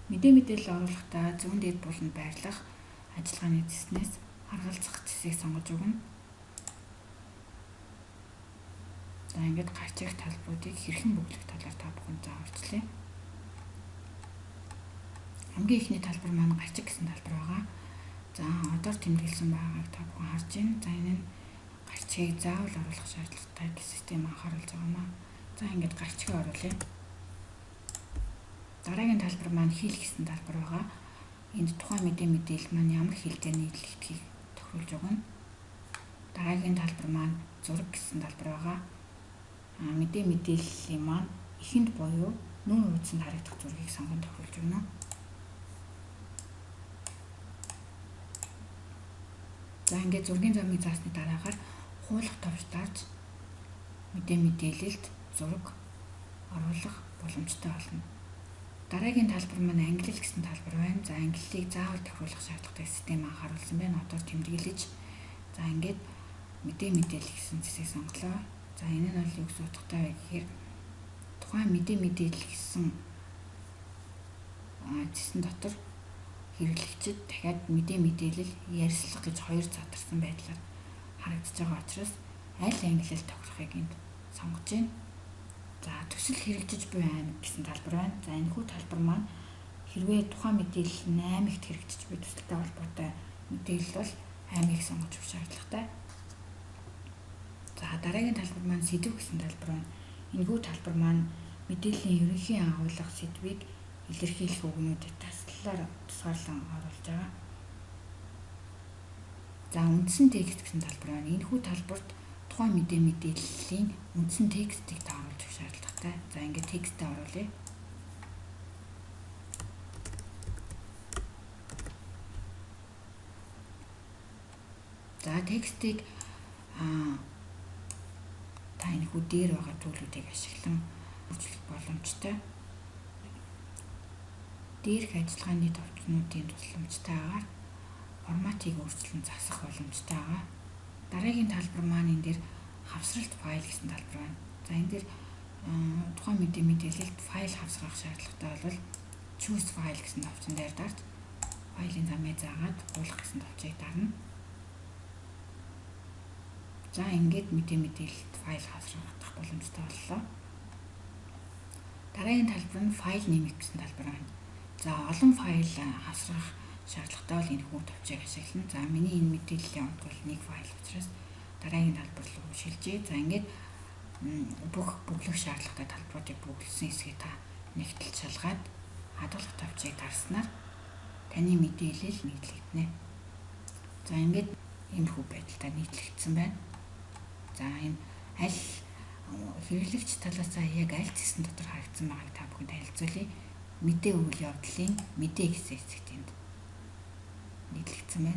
Мэдээлэл оруулахдаа зүүн дээд буланд байрлах ажиллагааны зэснээс харгалзах зэсийг сонгож өгнө. За ингээд гарч ирэх талбаруудыг хэрхэн бүглэх талаар та бүхэн зааварчлаа. Хамгийн ихний талбар маань гарчиг гэсэн талбар байгаа. За одоор тэмдэглэсэн байгааг та бүхэн харж байна. За энэ нь гарчгийг заавал оруулах шаардлагатай систем анхааруулж байгаа маа. За ингээд гарчгийг оруулъя. Дараагийн талбар маань хэл гэсэн талбар байгаа. Энд тухайн мэдээлэл маань ямар хэл дээр нийлэгдэхийг тохируулж өгнө. Дараагийн талбар маань зураг гэсэн талбар байгаа. Мэдээллийн маань ихэнд буюу нүүн хуудсанд харагдах зургийг сонгон тохируулж өгнө. За ингээд зургийн замыг заасны дараагаар хуулах товч дарж мэдээлэлд зураг оруулах боломжтой болно. Дараагийн талбар маань англи гэсэн талбар байна. За англиг заавал тохируулах шаардлагатай систем анхааруулсан байна. Одоор тэмдэглэж за ингээд мэдээлэл гэсэн зэсийг сонголоо. За энэ нь бол юу гэсэн утгатай вэ гэхээр тухайн мэдээлэл гэсэн зэсэн дотор хэрэглэгчид дахиад мэдээлэл ярьслах гэж хоёр задарсан байдлаар харагдаж байгаа учраас аль англи тохирохыг энд сонгож байна. За төсөл хэрэгжиж буй аймаг гэсэн талбар байна. За энэхүү талбар маань хэрвээ тухайн мэдээлэл 8 ихт хэрэгжиж буй төсөлтэй холбоотой мэдээлэл бол аймгийг сонгож өгөх шаардлагатай. За дараагийн талбар маань сэдв гэсэн талбар байна. Энэхүү талбар маань мэдээллийн ерөнхий агуулга сэдвийг илэрхийлэх үгнүүдэд тусгаарлан оруулж байгаа. За үндсэн текст гэсэн талбар байна. Энэхүү талбарт тухайн мэдээллийн үндсэн текстийг тааруулж өгөх шаардлагатай. За ингээд текстээ оруулъя. За текстийг та энэхүү дээр байгаа төлөвүүдийг ашиглан өөрчлөх боломжтой. Дээрх ажиллагааны товчнуудын тусламжтайгаар форматыг өөрчлөн засах боломжтой байгаа. Дараагийн талбар маань энэ дээр хавсралт файл гэсэн талбар байна. За энэ дээр тухайн мэдээлэлд файл хавсгах шаардлагатай бол choose file гэсэн товчон дээр дарж файлын замыг заагаад хуулах гэсэн товчийг дарна. За ингээд мэдээлэлд файл хавсгах боломжтой боллоо. Дараагийн талбар нь файл нэмэх гэсэн талбар байна. За олон файл хавсгах шаардлагатай бол энэхүү товчийг ашиглана. За миний энэ мэдээллийн онц бол нэг файл учраас дараагийн талбар руу шилжээ. За ингээд бүх бүглэх шаардлагатай талбаруудыг бүглэсэн хэсгийг та нэгтэл шалгаад хадгалах товчийг дарснаар таны мэдээлэл нийтлэгдэнэ. За ингээд иймэрхүү байдалтай нийтлэгдсэн байна. За энэ аль хэрэглэгч талаас яг аль зэсэн дотор харагдсан байгааг та бүхэн танилцуулъя. Мэдээ үйл явдлын мэдээ гэсэн хэсэгт энд нийтлэгдсэн байна.